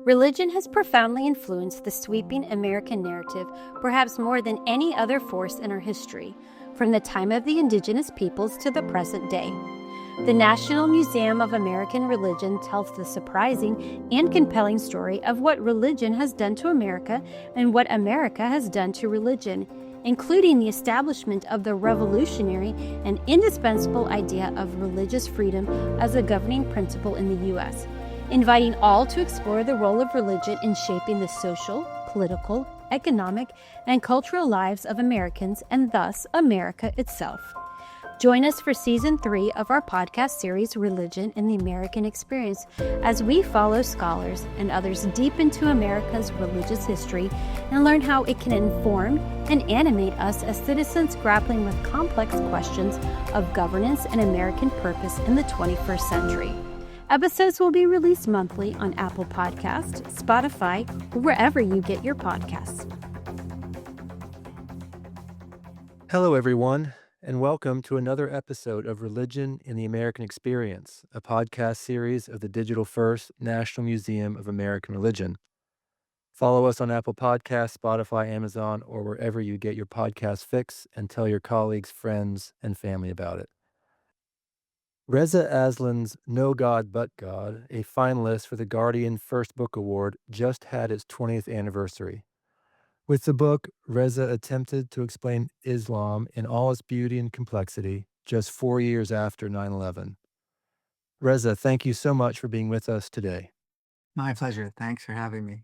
Religion has profoundly influenced the sweeping American narrative, perhaps more than any other force in our history, from the time of the indigenous peoples to the present day. The National Museum of American Religion tells the surprising and compelling story of what religion has done to America and what America has done to religion, including the establishment of the revolutionary and indispensable idea of religious freedom as a governing principle in the U.S., inviting all to explore the role of religion in shaping the social, political, economic, and cultural lives of Americans and thus America itself. Join us for Season 3 of our podcast series, Religion in the American Experience, as we follow scholars and others deep into America's religious history and learn how it can inform and animate us as citizens grappling with complex questions of governance and American purpose in the 21st century. Episodes will be released monthly on Apple Podcasts, Spotify, or wherever you get your podcasts. Hello, everyone, and welcome to another episode of Religion in the American Experience, a podcast series of the Digital First National Museum of American Religion. Follow us on Apple Podcasts, Spotify, Amazon, or wherever you get your podcast fix, and tell your colleagues, friends, and family about it. Reza Aslan's No God But God, a finalist for the Guardian First Book Award, just had its 20th anniversary. With the book, Reza attempted to explain Islam in all its beauty and complexity just 4 years after 9/11. Reza, thank you so much for being with us today. My pleasure. Thanks for having me.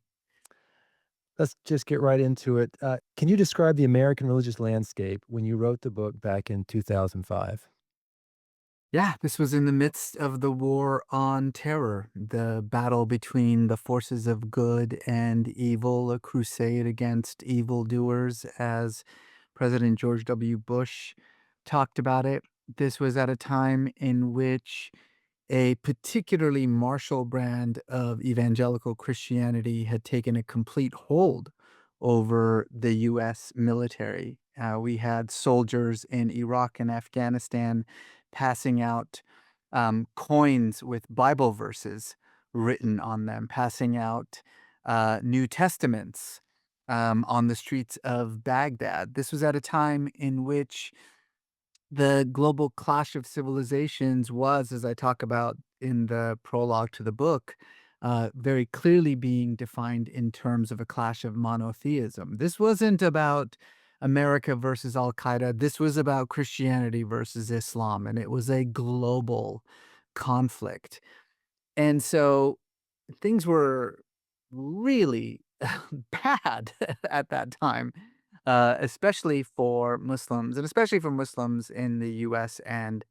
Let's just get right into it. Can you describe the American religious landscape when you wrote the book back in 2005? Yeah, this was in the midst of the war on terror, the battle between the forces of good and evil, a crusade against evildoers, as President George W. Bush talked about it. This was at a time in which a particularly martial brand of evangelical Christianity had taken a complete hold over the U.S. military. We had soldiers in Iraq and Afghanistan passing out coins with Bible verses written on them, passing out New Testaments on the streets of Baghdad. This was at a time in which the global clash of civilizations was, as I talk about in the prologue to the book, very clearly being defined in terms of a clash of monotheism. This wasn't about America versus Al Qaeda. This was about Christianity versus Islam, and it was a global conflict. And so things were really bad at that time, especially for Muslims, and especially for Muslims in the US and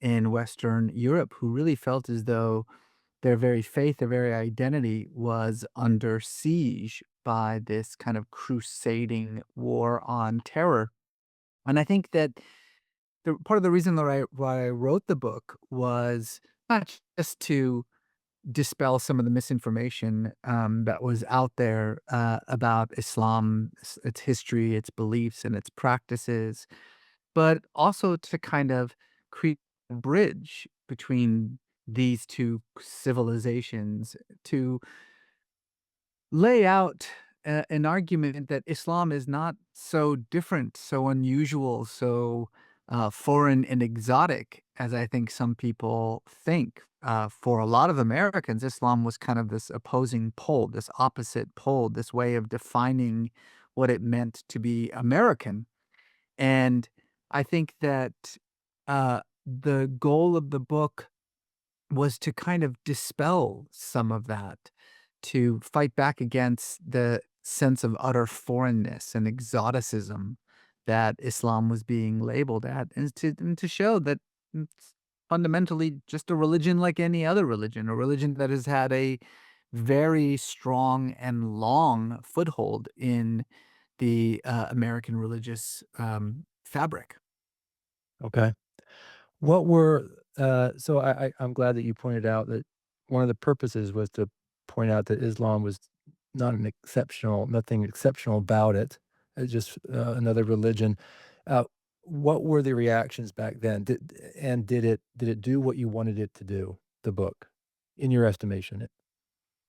in Western Europe, who really felt as though their very faith, their very identity was under siege by this kind of crusading war on terror. And I think that part of the reason that why I wrote the book was not just to dispel some of the misinformation that was out there about Islam, its history, its beliefs, and its practices, but also to kind of create a bridge between these two civilizations, to lay out an argument that Islam is not so different, so unusual, so foreign and exotic as I think some people think. For a lot of Americans, Islam was kind of this opposing pole, this opposite pole, this way of defining what it meant to be American. And I think that the goal of the book was to kind of dispel some of that, to fight back against the sense of utter foreignness and exoticism that Islam was being labeled at, and to show that it's fundamentally just a religion like any other religion, a religion that has had a very strong and long foothold in the American religious fabric. Okay. What were, so I'm glad that you pointed out that one of the purposes was to point out that Islam was nothing exceptional about it. It's just another religion. Uh, what were the reactions back then? Did it do what you wanted it to do, the book, in your estimation?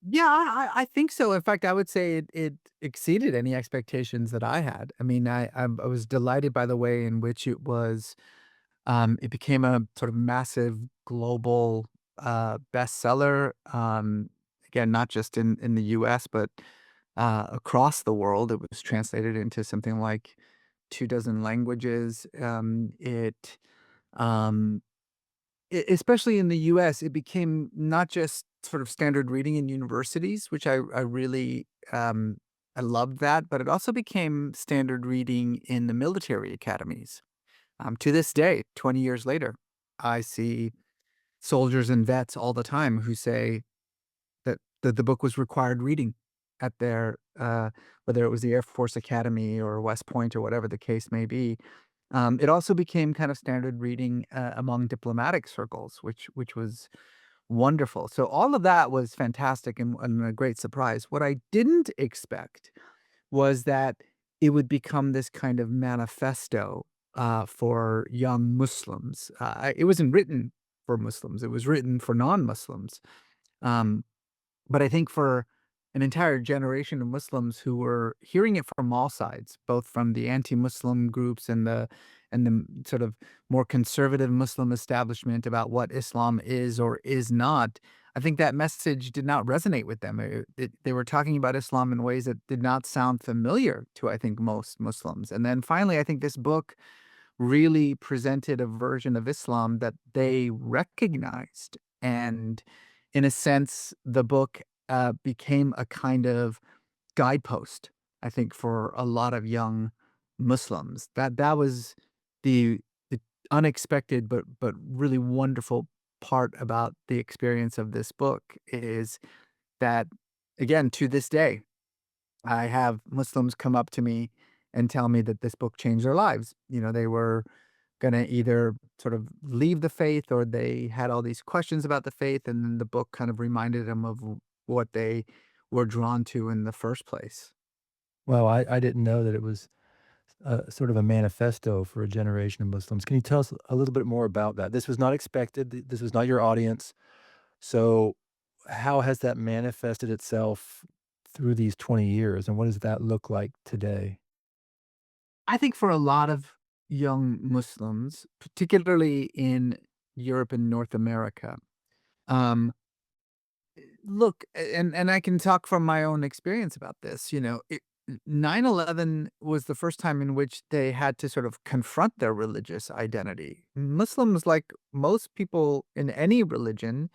Yeah, I think so. In fact, I would say it exceeded any expectations that I had. I mean, I was delighted by the way in which it became a sort of massive global, bestseller, again, not just in the US, but, across the world. It was translated into something like 2 dozen languages. Um especially in the US, it became not just sort of standard reading in universities, which I really, I loved that, but it also became standard reading in the military academies. To this day, 20 years later, I see soldiers and vets all the time who say that the book was required reading at their, whether it was the Air Force Academy or West Point or whatever the case may be. It also became kind of standard reading, among diplomatic circles, which was wonderful. So all of that was fantastic and a great surprise. What I didn't expect was that it would become this kind of manifesto, for young Muslims. It wasn't written for Muslims, it was written for non-Muslims. Um, but I think for an entire generation of Muslims who were hearing it from all sides, both from the anti-Muslim groups and the sort of more conservative Muslim establishment about what Islam is or is not, I think that message did not resonate with them. They were talking about Islam in ways that did not sound familiar to, I think, most Muslims. And then finally, I think this book really presented a version of Islam that they recognized. And in a sense, the book became a kind of guidepost, I think, for a lot of young Muslims. That was the unexpected but really wonderful part about the experience of this book is that, again, to this day, I have Muslims come up to me and tell me that this book changed their lives. You know, they were gonna either sort of leave the faith or they had all these questions about the faith, and then the book kind of reminded them of what they were drawn to in the first place. Well, I didn't know that it was sort of a manifesto for a generation of Muslims. Can you tell us a little bit more about that? This was not expected. This was not your audience. So, how has that manifested itself through these 20 years, and what does that look like today? I think for a lot of young Muslims, particularly in Europe and North America, um, look, and I can talk from my own experience about this, 9/11 was the first time in which they had to sort of confront their religious identity. Muslims, like most people in any religion,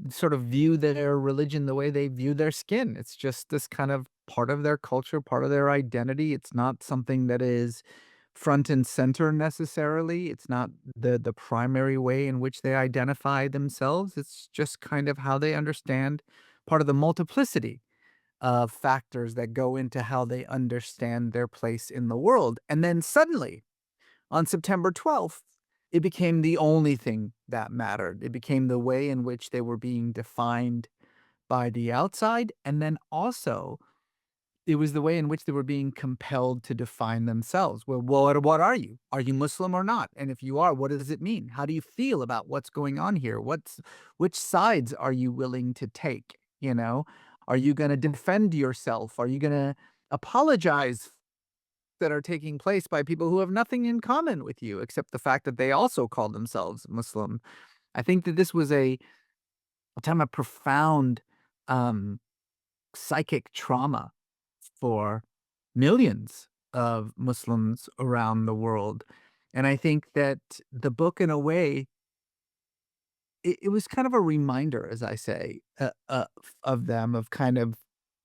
sort of view their religion the way they view their skin. It's just this kind of part of their culture, part of their identity. It's not something that is front and center necessarily. It's not the primary way in which they identify themselves. It's just kind of how they understand part of the multiplicity of factors that go into how they understand their place in the world. And then suddenly, on September 12th, it became the only thing that mattered. It became the way in which they were being defined by the outside, and then also it was the way in which they were being compelled to define themselves. Well, what are you? Are you Muslim or not? And if you are, what does it mean? How do you feel about what's going on here? Which sides are you willing to take, you know? Are you gonna defend yourself? Are you gonna apologize that are taking place by people who have nothing in common with you except the fact that they also call themselves Muslim? I think that this was a time of profound, um, psychic trauma for millions of Muslims around the world. And I think that the book, in a way, it was kind of a reminder, as I say, of them, of kind of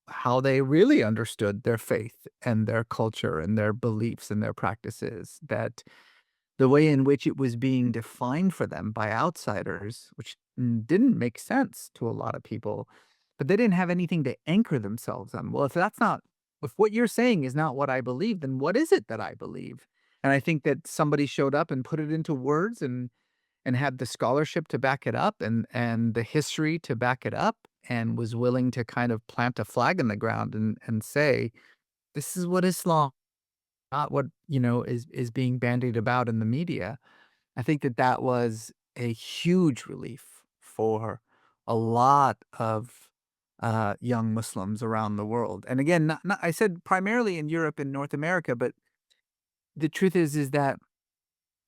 how they really understood their faith and their culture and their beliefs and their practices. That the way in which it was being defined for them by outsiders, which didn't make sense to a lot of people, but they didn't have anything to anchor themselves on. Well, if what you're saying is not what I believe, then what is it that I believe? And I think that somebody showed up and put it into words and had the scholarship to back it up and the history to back it up and was willing to kind of plant a flag in the ground and say, this is what Islam, not what, is being bandied about in the media. I think that that was a huge relief for a lot of young Muslims around the world. And again, I said primarily in Europe and North America, but the truth is that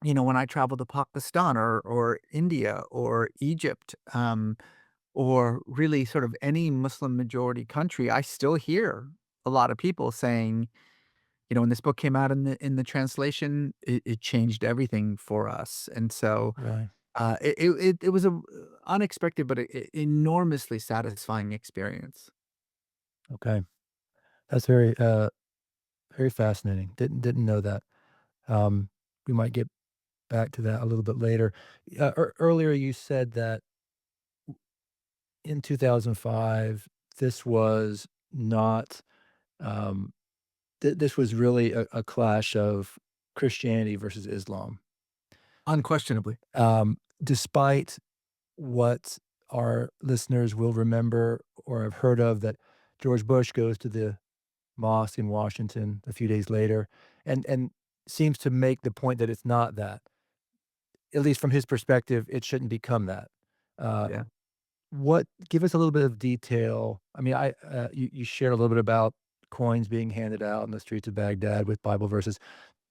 when I travel to Pakistan or India or Egypt, or really sort of any Muslim majority country, I still hear a lot of people saying, when this book came out in the translation, it changed everything for us. And so Right. it was a unexpected but enormously satisfying experience. Okay. That's very fascinating. Didn't know that. Um, we might get back to that a little bit later. Earlier, you said that in 2005, this was not, um, this was really a clash of Christianity versus Islam. Unquestionably. Despite what our listeners will remember or have heard of, that George Bush goes to the mosque in Washington a few days later and seems to make the point that it's not that. At least from his perspective, it shouldn't become that. Uh, Yeah. what give us a little bit of detail. I mean, you shared a little bit about coins being handed out in the streets of Baghdad with Bible verses.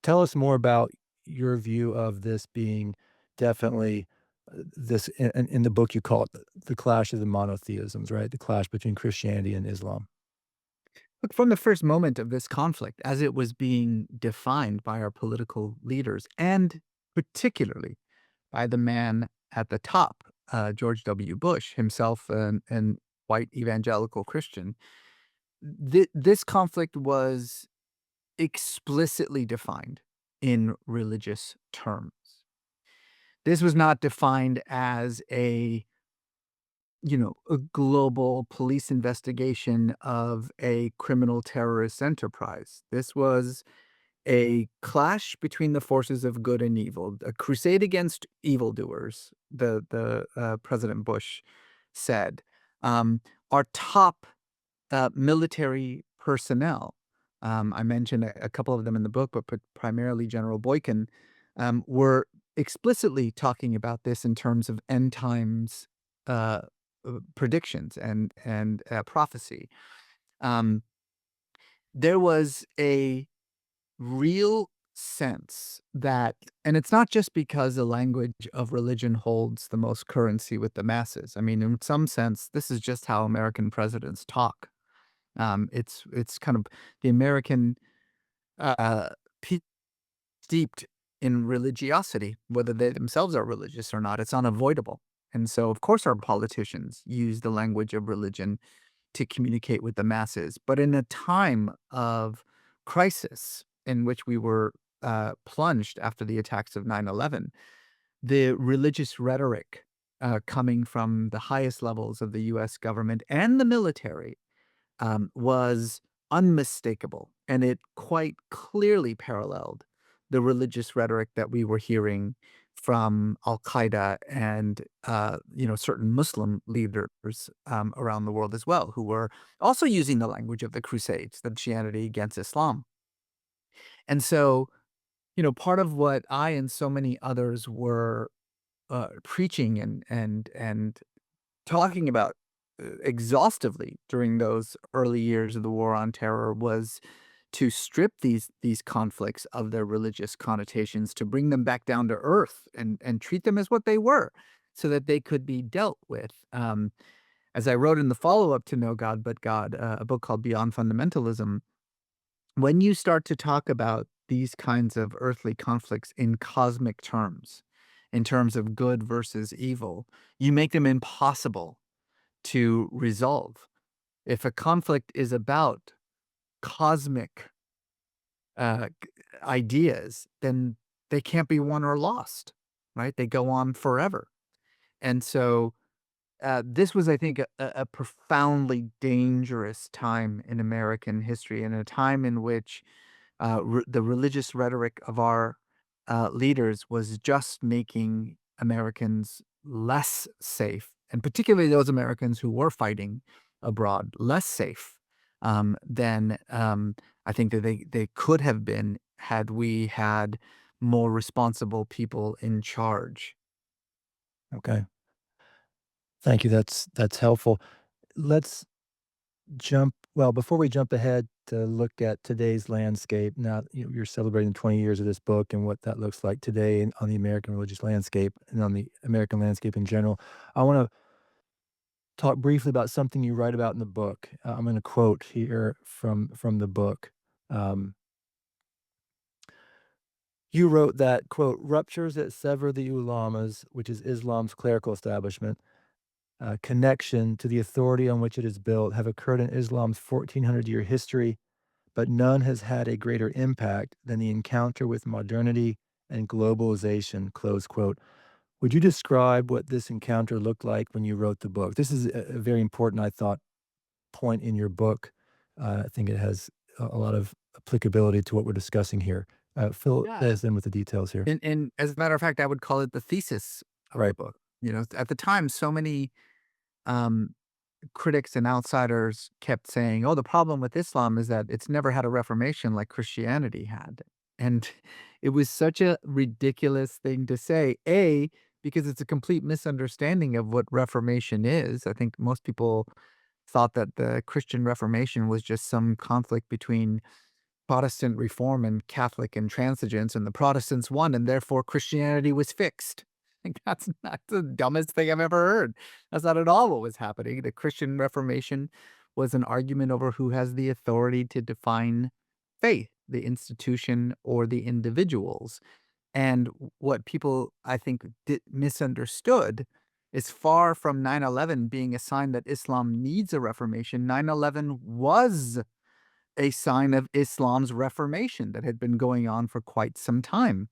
Tell us more about your view of this being definitely, this in the book you call it the clash of the monotheisms, right? The clash between Christianity and Islam. Look, from the first moment of this conflict, as it was being defined by our political leaders, and particularly by the man at the top, George W. Bush, himself an white evangelical Christian, this conflict was explicitly defined in religious terms. This was not defined as a global police investigation of a criminal terrorist enterprise. This was a clash between the forces of good and evil, a crusade against evildoers, the President Bush said. Our top military personnel, I mentioned a couple of them in the book, but primarily General Boykin, were explicitly talking about this in terms of end times uh, predictions and prophecy. Um, there was a real sense that, and it's not just because the language of religion holds the most currency with the masses. I mean, in some sense, this is just how American presidents talk. It's kind of the American uh, pe- steeped in religiosity, whether they themselves are religious or not. It's unavoidable. And so, of course, our politicians use the language of religion to communicate with the masses. But in a time of crisis in which we were plunged after the attacks of 9/11, the religious rhetoric coming from the highest levels of the US government and the military was unmistakable, and it quite clearly paralleled the religious rhetoric that we were hearing from Al Qaeda and certain Muslim leaders around the world as well, who were also using the language of the Crusades, the Christianity against Islam. And so, part of what I and so many others were preaching and talking about exhaustively during those early years of the war on terror was to strip these conflicts of their religious connotations, to bring them back down to earth and treat them as what they were, so that they could be dealt with. As I wrote in the follow up to No God But God, a book called Beyond Fundamentalism, when you start to talk about these kinds of earthly conflicts in cosmic terms, in terms of good versus evil, you make them impossible to resolve. If a conflict is about cosmic ideas, then they can't be won or lost, right? They go on forever. And so this was, I think, a profoundly dangerous time in American history, and a time in which the religious rhetoric of our leaders was just making Americans less safe, and particularly those Americans who were fighting abroad, less safe than I think that they could have been had we had more responsible people in charge. Okay. Thank you. That's helpful. Let's before we jump ahead to look at today's landscape, now you're celebrating 20 years of this book and what that looks like today on the American religious landscape and on the American landscape in general. I want to talk briefly about something you write about in the book. I'm going to quote here from the book. Um, you wrote that, quote, ruptures that sever the ulamas, which is Islam's clerical establishment, connection to the authority on which it is built have occurred in Islam's 1400-year history, but none has had a greater impact than the encounter with modernity and globalization, close quote. Would you describe what this encounter looked like when you wrote the book? This is a very important, I thought, point in your book. I think it has a lot of applicability to what we're discussing here. Fill Yeah. us in with the details here. And as a matter of fact, I would call it the thesis of the Right. book. At the time, so many um, critics and outsiders kept saying, "Oh, the problem with Islam is that it's never had a reformation like Christianity had." And it was such a ridiculous thing to say, A, because it's a complete misunderstanding of what reformation is. I think most people thought that the Christian Reformation was just some conflict between Protestant reform and Catholic intransigence, and the Protestants won, and therefore Christianity was fixed. Like, that's not the dumbest thing I've ever heard. That's not at all what was happening. The Christian Reformation was an argument over who has the authority to define faith, the institution or the individuals. And what people, I think, misunderstood is far from 9/11 being a sign that Islam needs a reformation. 9/11 was a sign of Islam's reformation that had been going on for quite some time.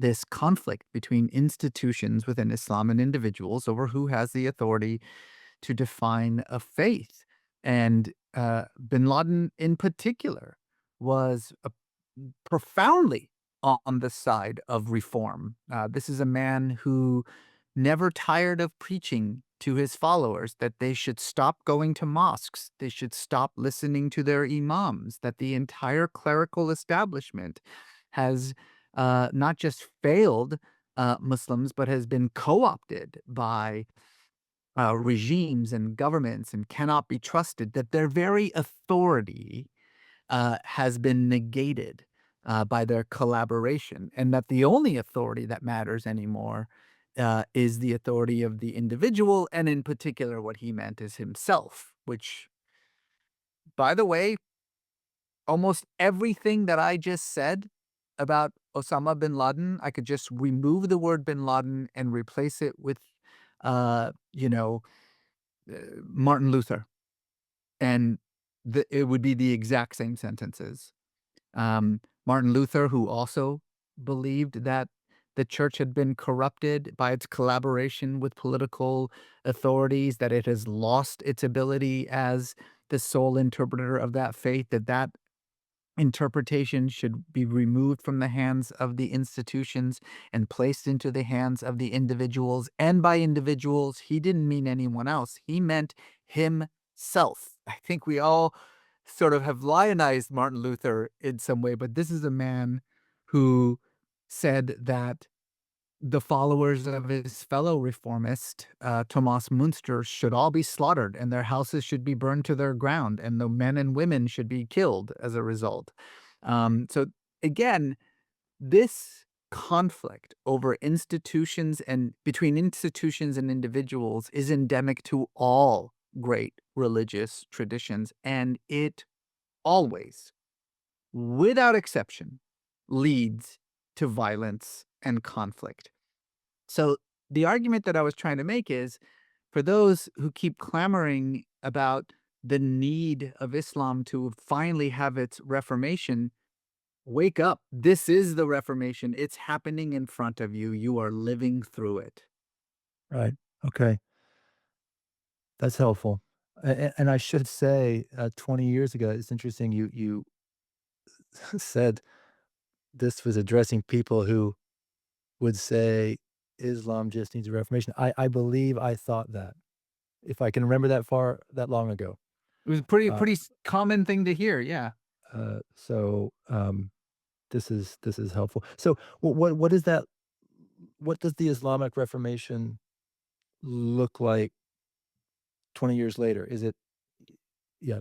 This conflict between institutions within Islam and individuals over who has the authority to define a faith. And bin Laden, in particular, was profoundly on the side of reform. This is a man who never tired of preaching to his followers that they should stop going to mosques, they should stop listening to their imams, that the entire clerical establishment has not just failed Muslims, but has been co opted by regimes and governments and cannot be trusted, that their very authority has been negated by their collaboration, and that the only authority that matters anymore is the authority of the individual, and in particular, what he meant is himself, which, by the way, almost everything that I just said about Osama bin Laden, I could just remove the word bin Laden and replace it with, uh, you know, Martin Luther, and it would be the exact same sentences. Martin Luther, who also believed that the church had been corrupted by its collaboration with political authorities, that it has lost its ability as the sole interpreter of that faith, that interpretation should be removed from the hands of the institutions and placed into the hands of the individuals. And by individuals, he didn't mean anyone else. He meant himself. I think we all sort of have lionized Martin Luther in some way, but this is a man who said that the followers of his fellow reformist, Thomas Munster, should all be slaughtered and their houses should be burned to their ground, and the men and women should be killed as a result. So, again, this conflict over institutions and between institutions and individuals is endemic to all great religious traditions, and it always, without exception, leads to violence and conflict. So the argument that I was trying to make is for those who keep clamoring about the need of Islam to finally have its reformation, wake up. This is the reformation. It's happening in front of you. You are living through it. Right. Okay. That's helpful. And I should say, 20 years ago, it's interesting you said this was addressing people who would say Islam just needs a reformation. I believe I thought that, if I can remember that long ago. It was a pretty Uh, pretty common thing to hear. Yeah. so this is helpful. So what is that? What does the Islamic Reformation look like 20 years later? Is it Yeah.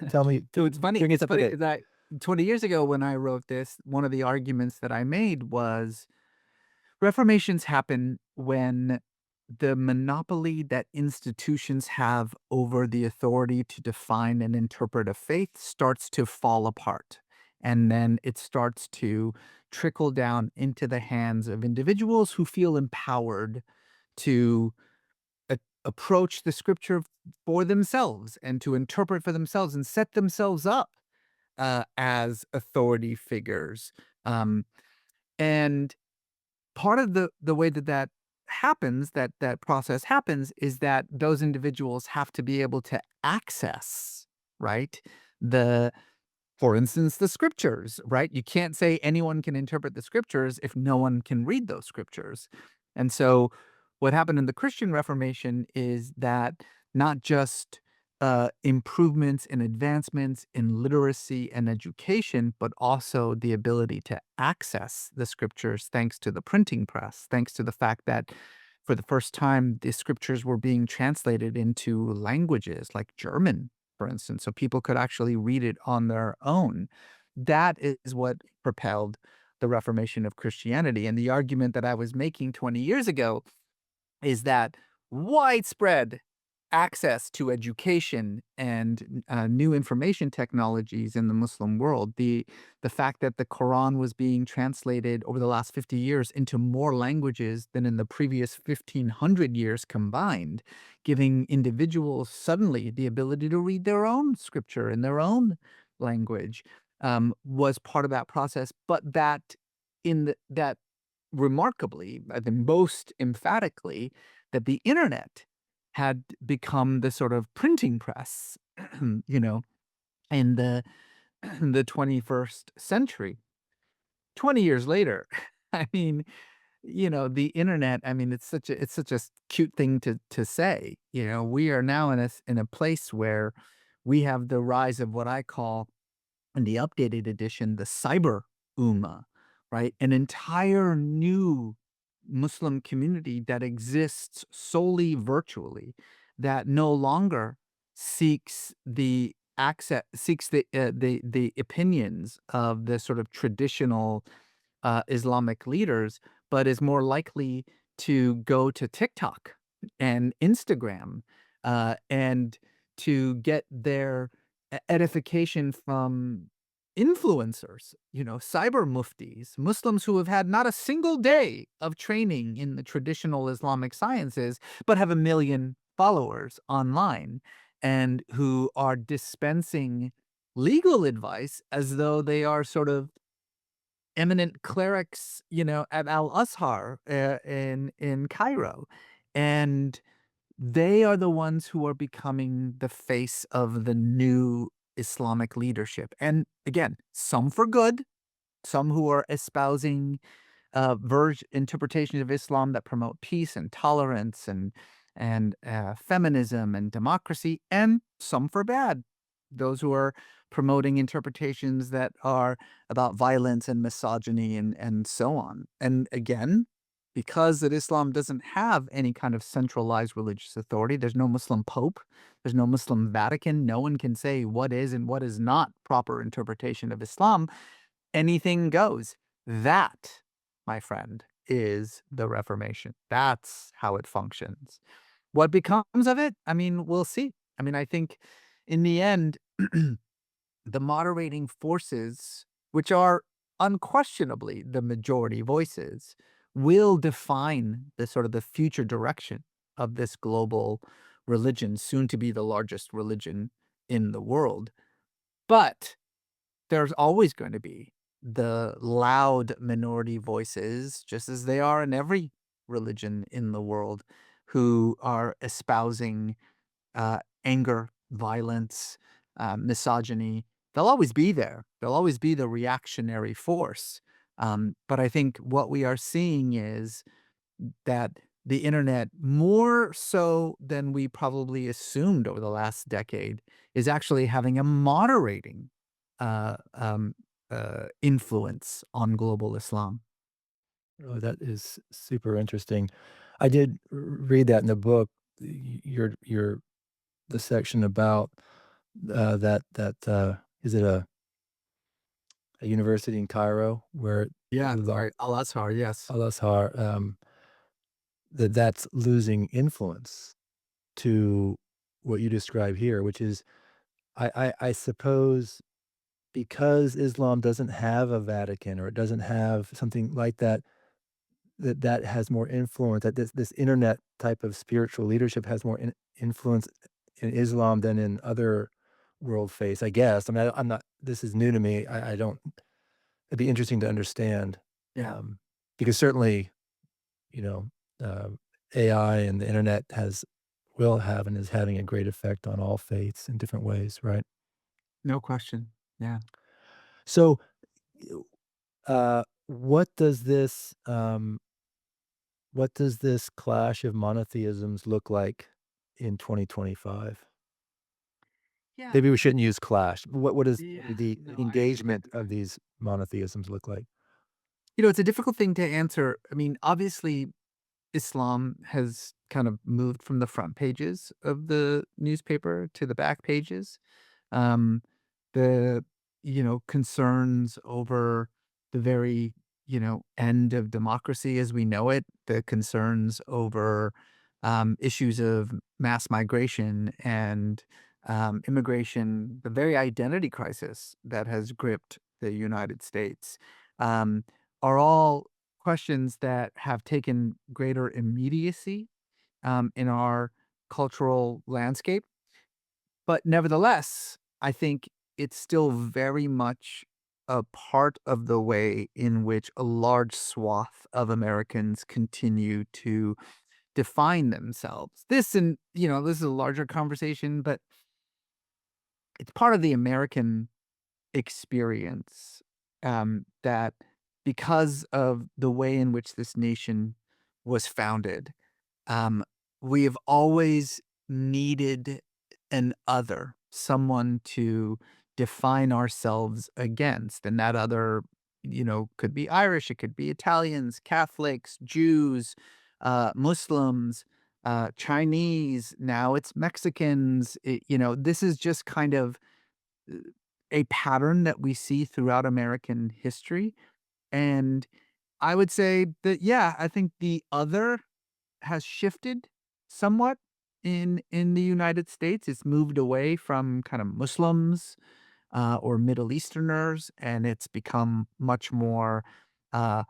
Tell me, So it's funny. bring us It's up to funny date. that 20 years ago when I wrote this, one of the arguments that I made was reformations happen when the monopoly that institutions have over the authority to define and interpret a faith starts to fall apart. And then it starts to trickle down into the hands of individuals who feel empowered to approach the scripture for themselves and to interpret for themselves and set themselves up as authority figures. Um, and part of the way that happens, that process happens, is that those individuals have to be able to access, right, the for instance, the scriptures, right? You can't say anyone can interpret the scriptures if no one can read those scriptures. And so what happened in the Christian Reformation is that not just improvements and advancements in literacy and education, but also the ability to access the scriptures thanks to the printing press, thanks to the fact that for the first time, the scriptures were being translated into languages like German, for instance, so people could actually read it on their own. That is what propelled the Reformation of Christianity. And the argument that I was making 20 years ago is that widespread access to education and new information technologies in the Muslim world, the fact that the Quran was being translated over the last 50 years into more languages than in the previous 1,500 years combined, giving individuals suddenly the ability to read their own scripture in their own language, was part of that process. But that remarkably, I think most emphatically, that the internet had become the sort of printing press, you know, in the the 21st century. 20 years later, I mean, the internet, I mean, it's such a cute thing to say. We are now in a place where we have the rise of what I call in the updated edition, the cyber ummah, right? An entire new Muslim community that exists solely virtually, that no longer seeks the opinions of the sort of traditional Islamic leaders, but is more likely to go to TikTok and Instagram and to get their edification from influencers, cyber muftis, Muslims who have had not a single day of training in the traditional Islamic sciences, but have a million followers online and who are dispensing legal advice as though they are sort of eminent clerics, at Al-Azhar, in Cairo, and they are the ones who are becoming the face of the new Islamic leadership. And again, some for good, some who are espousing interpretations of Islam that promote peace and tolerance and feminism and democracy, and some for bad. Those who are promoting interpretations that are about violence and misogyny and so on. And again, because that Islam doesn't have any kind of centralized religious authority, there's no Muslim pope, there's no Muslim Vatican, no one can say what is and what is not proper interpretation of Islam. Anything goes. That, my friend, is the Reformation. That's how it functions. What becomes of it? I mean, we'll see. I mean, I think in the end, the moderating forces, which are unquestionably the majority voices, will define the sort of the future direction of this global religion, soon to be the largest religion in the world. But there's always going to be the loud minority voices, just as they are in every religion in the world, who are espousing anger, violence, misogyny. They'll always be there. They'll always be the reactionary force. But I think what we are seeing is that the internet, more so than we probably assumed over the last decade, is actually having a moderating uh, um, influence on global Islam. Oh, that is super interesting. I did read that in the book, the section about Is it a university in Cairo where Yeah, the right. Al-Azhar, yes. Al Azhar, that's losing influence to what you describe here, which is I suppose because Islam doesn't have a Vatican or it doesn't have something like that, that has more influence, that this internet type of spiritual leadership has more influence in Islam than in other world faiths, I guess. I mean, I'm not, this is new to me. I don't, it'd be interesting to understand, Yeah, um, because certainly, you know, um, AI and the internet will have and is having a great effect on all faiths in different ways, right? no question. Yeah. So, you- what does this clash of monotheisms look like in 2025? Yeah, Maybe we shouldn't use clash. What does yeah, the no, I engagement understand. of these monotheisms look like? It's a difficult thing to answer. I mean, obviously, Islam has kind of moved from the front pages of the newspaper to the back pages. Um, the, concerns over the very, end of democracy as we know it, the concerns over issues of mass migration and immigration, the very identity crisis that has gripped the United States, um, are all questions that have taken greater immediacy in our cultural landscape. But nevertheless, I think it's still very much a part of the way in which a large swath of Americans continue to define themselves. This is a larger conversation, but it's part of the American experience, that because of the way in which this nation was founded, um, we have always needed an other, someone to define ourselves against, and that other, could be Irish, it could be Italians, Catholics, Jews, Muslims, Chinese, now it's Mexicans. This is just kind of uh, a pattern that we see throughout American history, and I would say that, yeah, I think the other has shifted somewhat in the United States. It's moved away from kind of Muslims, or Middle Easterners, and it's become much more, uh,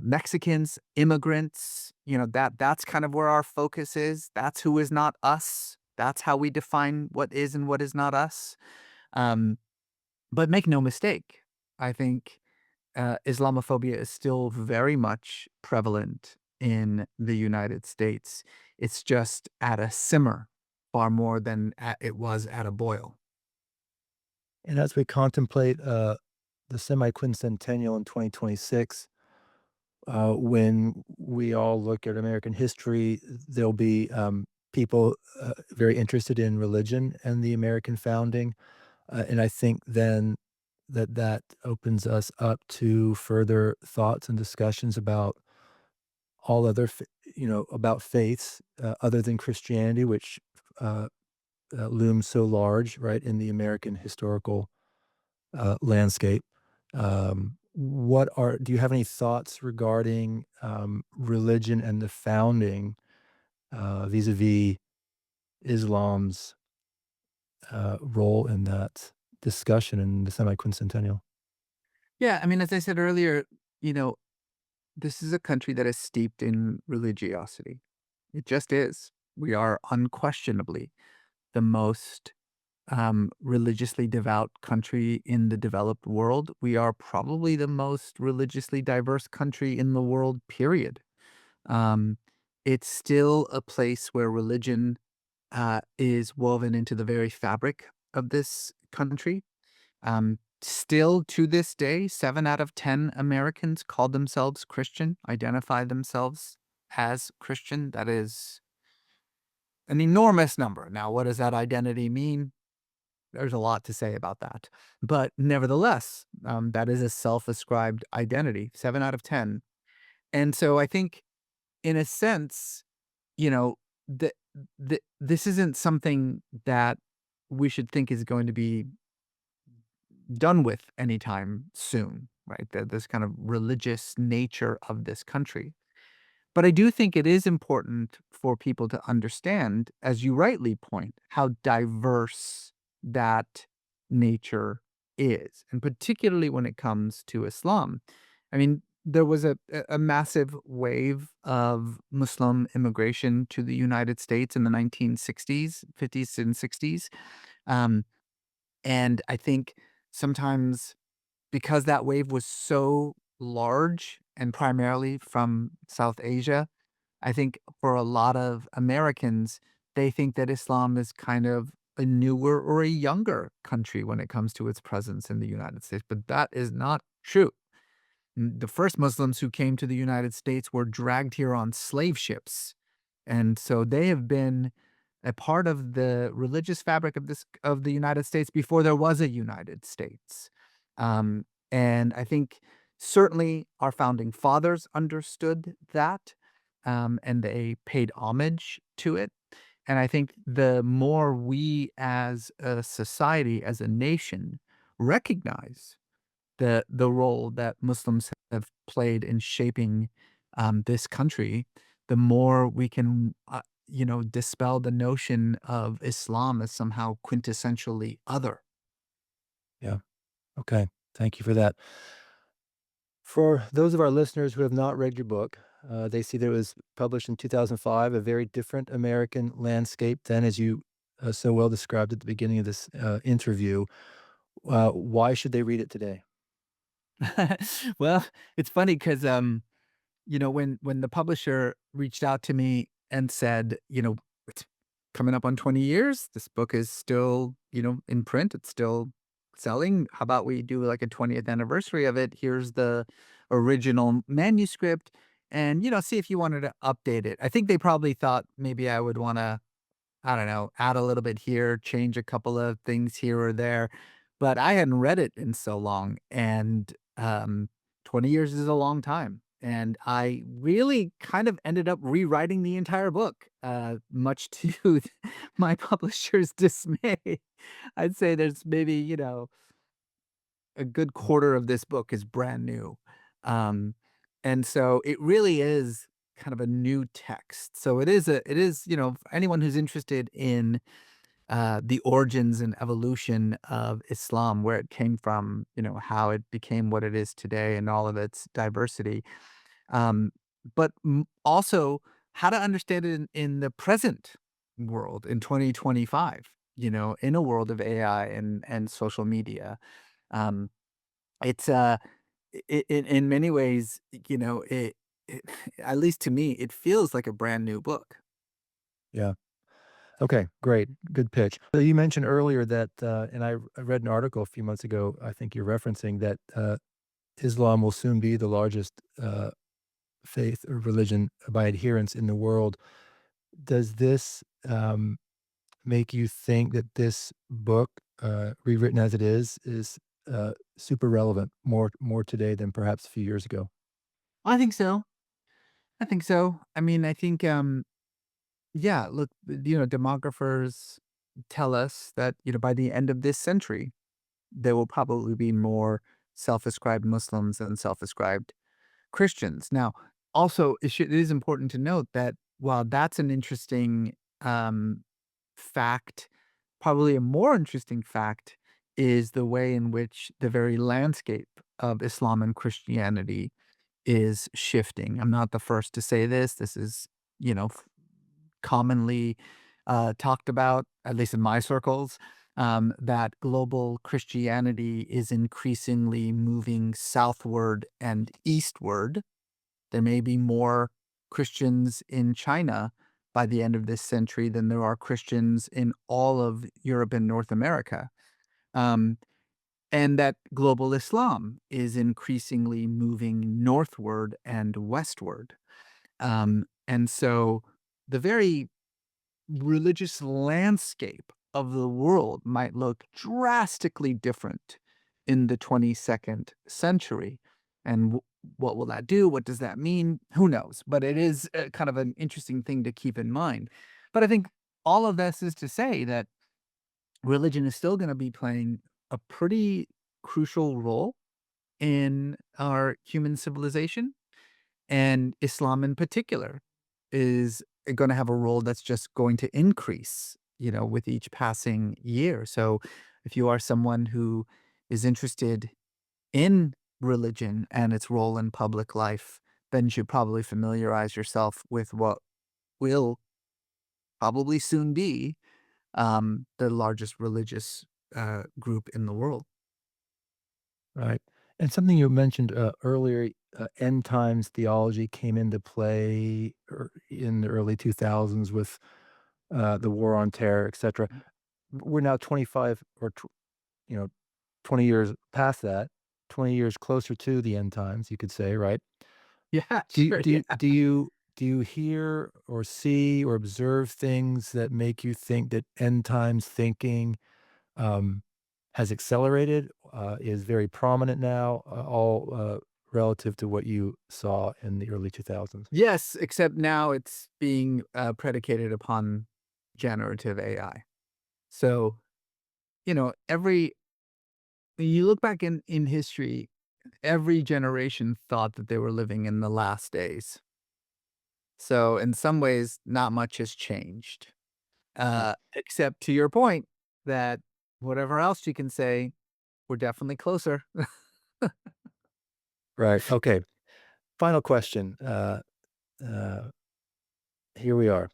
Mexicans, immigrants, that's kind of where our focus is. That's who is not us. That's how we define what is and what is not us. Um, but make no mistake, I think Islamophobia is still very much prevalent in the United States. It's just at a simmer far more than it was at a boil. And as we contemplate, the semi-quincentennial in 2026, when we all look at American history, there'll be, people, very interested in religion and the American founding, and I think then that opens us up to further thoughts and discussions about all other about faiths, other than Christianity, which, uh, looms so large, right, in the American historical landscape. Do you have any thoughts regarding religion and the founding, vis-a-vis Islam's role in that discussion in the semi-quincentennial? Yeah, I mean, as I said earlier, you know, this is a country that is steeped in religiosity. It just is. We are unquestionably the most religiously devout country in the developed world. We are probably the most religiously diverse country in the world, period. Um, it's still a place where religion is woven into the very fabric of this country. Still to this day, 7 out of 10 Americans call themselves Christian, identify themselves as Christian. That is an enormous number. Now, what does that identity mean? There's a lot to say about that. But nevertheless, that is a self ascribed identity, 7 out of 10. And so I think, in a sense, you know, this isn't something that we should think is going to be done with anytime soon, right? This kind of religious nature of this country. But I do think it is important for people to understand, as you rightly point, how diverse that nature is, and particularly when it comes to Islam. I mean, there was a massive wave of Muslim immigration to the United States in the 1960s, 50s, and 60s. Um, and I think sometimes because that wave was so large and primarily from South Asia, I think for a lot of Americans, they think that Islam is kind of a newer or a younger country when it comes to its presence in the United States, but that is not true. The first Muslims who came to the United States were dragged here on slave ships, and so they have been a part of the religious fabric of the United States before there was a United States. And I think certainly our founding fathers understood that, and they paid homage to it. And I think the more we as a society, as a nation, recognize the role that Muslims have played in shaping this country, the more we can, dispel the notion of Islam as somehow quintessentially other. Yeah. Okay. Thank you for that. For those of our listeners who have not read your book, they see that it was published in 2005, a very different American landscape than as you so well described at the beginning of this interview. Why should they read it today? Well, it's funny because when the publisher reached out to me and said, "It's coming up on 20 years. This book is still, in print. It's still selling. How about we do like a 20th anniversary of it? Here's the original manuscript and, see if you wanted to update it." I think they probably thought maybe I would wanna, I don't know, add a little bit here, change a couple of things here or there, but I hadn't read it in so long, and, 20 years is a long time, and I really kind of ended up rewriting the entire book, much to my publisher's dismay. I'd say there's maybe, a good quarter of this book is brand new, um, and so it really is kind of a new text. So it is, for anyone who's interested in the origins and evolution of Islam, where it came from, how it became what it is today and all of its diversity. Um, but also how to understand it in the present world in 2025, in a world of AI and social media. Um, it's in many ways, it at least to me, it feels like a brand new book. Yeah. Okay, great. Good pitch. So you mentioned earlier that, and I read an article a few months ago, I think you're referencing that Islam will soon be the largest faith or religion by adherence in the world. Does this make you think that this book, rewritten as it is super relevant, more today than perhaps a few years ago? I think so. I think so. I mean, I think, yeah, look, demographers tell us that, by the end of this century, there will probably be more self-ascribed Muslims than self-ascribed Christians. Now, also, it is important to note that while that's an interesting fact, probably a more interesting fact is the way in which the very landscape of Islam and Christianity is shifting. I'm not the first to say this. This is, commonly talked about, at least in my circles, that global Christianity is increasingly moving southward and eastward. There may be more Christians in China by the end of this century than there are Christians in all of Europe and North America. Um, and that global Islam is increasingly moving northward and westward. And so the very religious landscape of the world might look drastically different in the 22nd century. And what will that do? What does that mean? Who knows? But it is kind of an interesting thing to keep in mind. But I think all of this is to say that religion is still going to be playing a pretty crucial role in our human civilization. And Islam in particular is going to have a role that's just going to increase, with each passing year. So if you are someone who is interested in religion and its role in public life, then you should probably familiarize yourself with what will probably soon be the largest religious group in the world. Right. And something you mentioned earlier, end times theology came into play in the early 2000s with the war on terror, etc. We're now 25 you know 20 years past that, 20 years closer to the end times, you could say, right? Yeah, Do you sure. do Yeah. you do you do you hear or see or observe things that make you think that end times thinking um, has accelerated, is very prominent now, all relative to what you saw in the early 2000s? Yes, except now it's being predicated upon generative AI. So, every you look back in history, every generation thought that they were living in the last days. So, in some ways, not much has changed, except to your point that whatever else you can say, we're definitely closer. Right. Okay. Final question. Uh, Here we are.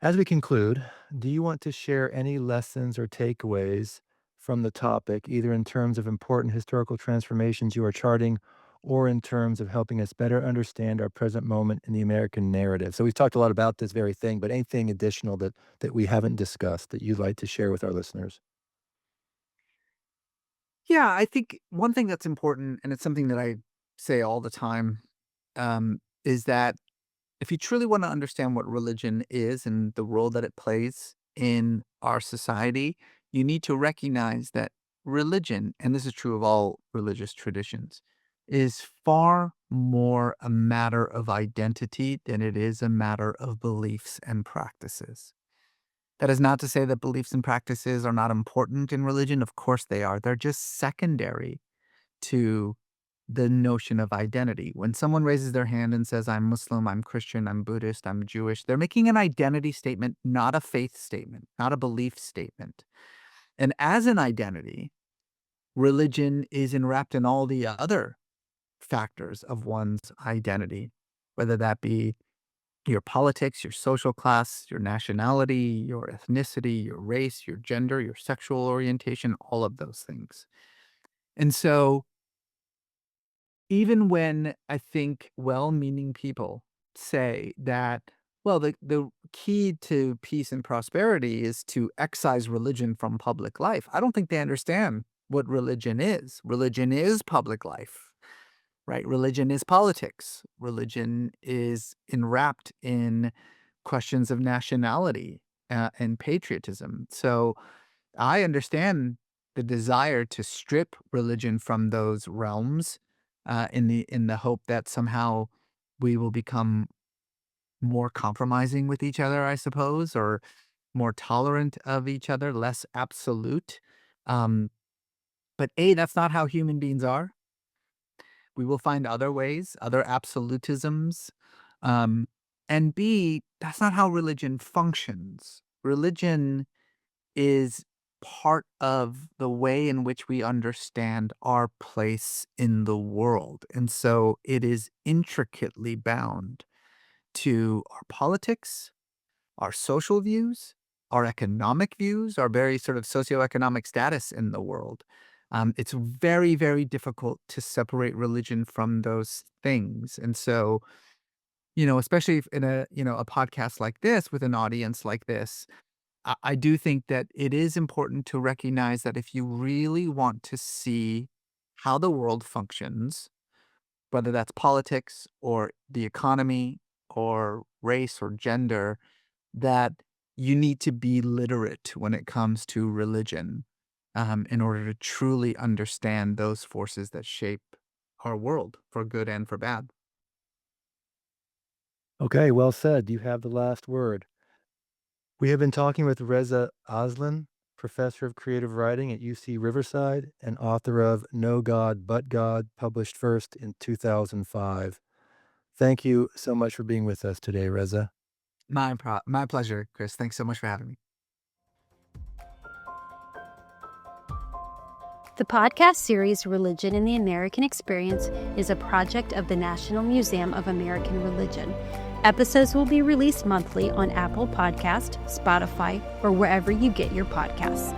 As we conclude, do you want to share any lessons or takeaways from the topic, either in terms of important historical transformations you are charting or in terms of helping us better understand our present moment in the American narrative? So we've talked a lot about this very thing, but anything additional that we haven't discussed that you'd like to share with our listeners? Yeah, I think one thing that's important, and it's something that I say all the time, is that if you truly want to understand what religion is and the role that it plays in our society, you need to recognize that religion, and this is true of all religious traditions, is far more a matter of identity than it is a matter of beliefs and practices. That is not to say that beliefs and practices are not important in religion. Of course they are. They're just secondary to the notion of identity. When someone raises their hand and says, I'm Muslim, I'm Christian, I'm Buddhist, I'm Jewish, they're making an identity statement, not a faith statement, not a belief statement. And as an identity, religion is enwrapped in all the other factors of one's identity, whether that be your politics, your social class, your nationality, your ethnicity, your race, your gender, your sexual orientation, all of those things. And so, even when I think well-meaning people say that, well, the key to peace and prosperity is to excise religion from public life, I don't think they understand what religion is. Religion is public life, right? Religion is politics. Religion is enwrapped in questions of nationality and patriotism. So I understand the desire to strip religion from those realms in the hope that somehow we will become more compromising with each other, I suppose, or more tolerant of each other, less absolute. Um, but A, that's not how human beings are. We will find other ways, other absolutisms. Um, and B, that's not how religion functions. Religion is part of the way in which we understand our place in the world. And so it is intricately bound to our politics, our social views, our economic views, our very sort of socioeconomic status in the world. It's very, very difficult to separate religion from those things. And so, especially in a podcast like this with an audience like this, I do think that it is important to recognize that if you really want to see how the world functions, whether that's politics or the economy or race or gender, that you need to be literate when it comes to religion in order to truly understand those forces that shape our world for good and for bad. Okay, well said. You have the last word. We have been talking with Reza Aslan, professor of creative writing at UC Riverside and author of No God But God, published first in 2005. Thank you so much for being with us today, Reza. My pleasure, Chris. Thanks so much for having me. The podcast series Religion in the American Experience is a project of the National Museum of American Religion. Episodes will be released monthly on Apple Podcast, Spotify, or wherever you get your podcasts.